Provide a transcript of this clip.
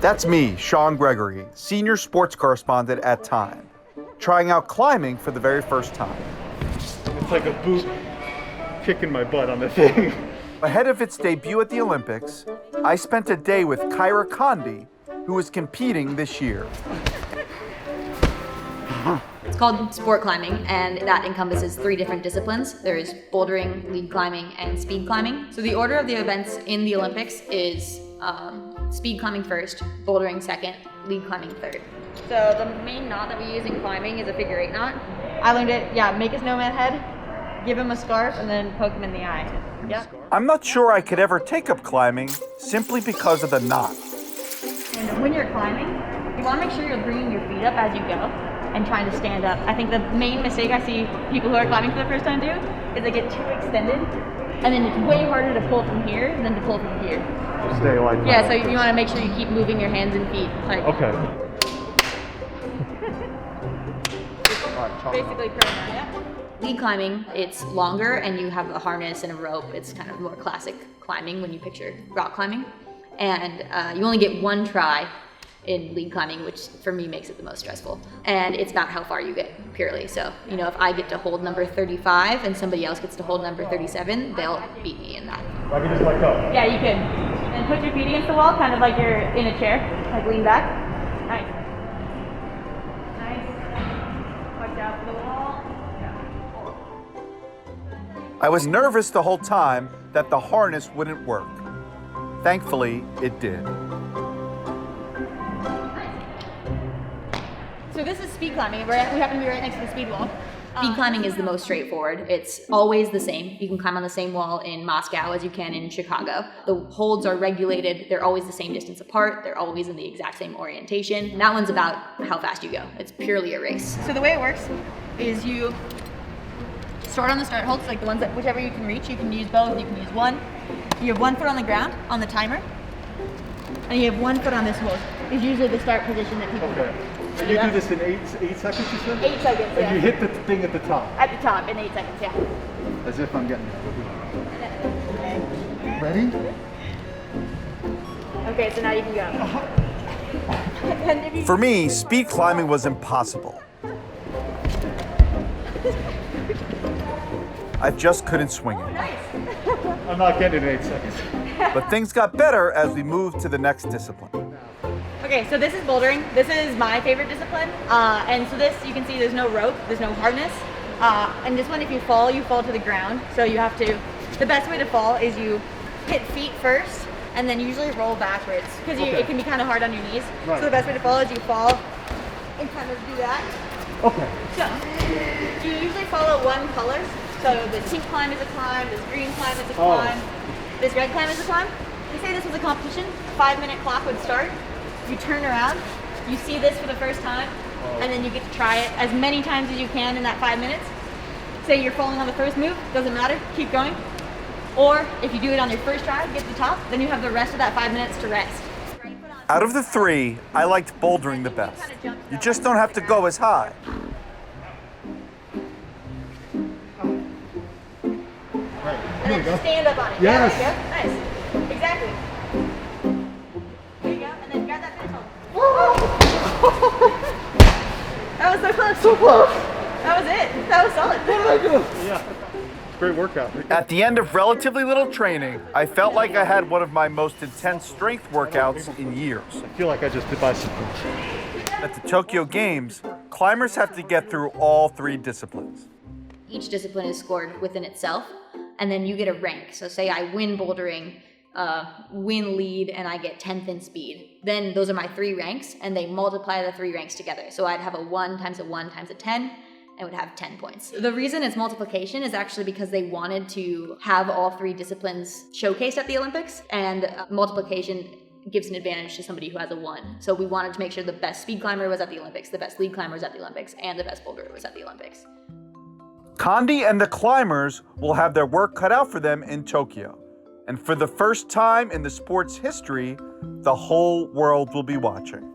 That's me, Sean Gregory, senior sports correspondent at Time, trying out climbing for the very first time. It's like a boot kicking my butt on the thing. Ahead of its debut at the Olympics, I spent a day with Kyra Condie, who is competing this year. It's called sport climbing, and that encompasses 3 different disciplines. There's bouldering, lead climbing, and speed climbing. So the order of the events in the Olympics is speed climbing first, bouldering second, lead climbing third. So the main knot that we use in climbing is a figure 8 knot. I learned it, make a snowman head, give him a scarf, and then poke him in the eye. Yeah. I'm not sure I could ever take up climbing simply because of the knot. And when you're climbing, you want to make sure you're bringing your feet up as you go and trying to stand up. I think the main mistake I see people who are climbing for the first time do is they get too extended, and then it's way harder to pull from here than to pull from here. Stay like that. Yeah, so you want to make sure you keep moving your hands and feet. Like, okay. Basically prone, yeah. Lead climbing, it's longer and you have a harness and a rope. It's kind of more classic climbing when you picture rock climbing. And you only get 1 try in lead climbing, which for me makes it the most stressful. And it's about how far you get purely. So, if I get to hold number 35 and somebody else gets to hold number 37, they'll beat me in that. I can just let go. Yeah, you can. And put your feet against the wall, kind of like you're in a chair, like lean back. Nice. Watch out for the wall. I was nervous the whole time that the harness wouldn't work. Thankfully, it did. So this is speed climbing. We happen to be right next to the speed wall. Speed climbing is the most straightforward. It's always the same. You can climb on the same wall in Moscow as you can in Chicago. The holds are regulated. They're always the same distance apart. They're always in the exact same orientation. And that one's about how fast you go. It's purely a race. So the way it works is you start on the start holds, like the ones that whichever you can reach. You can use both. You can use one. You have 1 foot on the ground on the timer, and you have 1 foot on this hold. Is usually the start position that people do. And you do this in 8 seconds, you said? 8 seconds, yeah. And you hit the thing at the top? At the top in 8 seconds, yeah. As if I'm getting it. Ready? Okay, so now you can go. For me, speed climbing was impossible. I just couldn't swing it. I'm not getting it in 8 seconds. But things got better as we moved to the next discipline. Okay, so this is bouldering. This is my favorite discipline. And so this, you can see there's no rope, there's no harness. And this one, if you fall to the ground. So you have to, the best way to fall is you hit feet first and then usually roll backwards because it can be kind of hard on your knees. Right. So the best way to fall is you fall and kind of do that. Okay. So you usually follow one color. So this pink climb is a climb, this green climb is a climb, this red climb is a climb. Let's say this was a competition, 5-minute clock would start. You turn around, you see this for the first time, and then you get to try it as many times as you can in that 5 minutes. Say you're falling on the first move, doesn't matter, keep going. Or if you do it on your first try, get to the top, then you have the rest of that 5 minutes to rest. Out of the 3, I liked bouldering the best. You just don't have to go as high. And then just stand up on it. Yes. Yeah, there you go. Nice. Exactly. There you go. And then grab that finish hold. That was so close. So close. That was it. That was solid. What did I do? Yeah. Great workout. At the end of relatively little training, I felt like I had one of my most intense strength workouts in years. I feel like I just did bicycle. At the Tokyo Games, climbers have to get through all 3 disciplines. Each discipline is scored within itself, and then you get a rank. So say I win bouldering, win lead, and I get 10th in speed. Then those are my 3 ranks, and they multiply the 3 ranks together. So I'd have a 1 times a 1 times a 10, and would have 10 points. The reason it's multiplication is actually because they wanted to have all 3 disciplines showcased at the Olympics, and multiplication gives an advantage to somebody who has a 1. So we wanted to make sure the best speed climber was at the Olympics, the best lead climber was at the Olympics, and the best boulderer was at the Olympics. Condie and the climbers will have their work cut out for them in Tokyo. And for the first time in the sport's history, the whole world will be watching.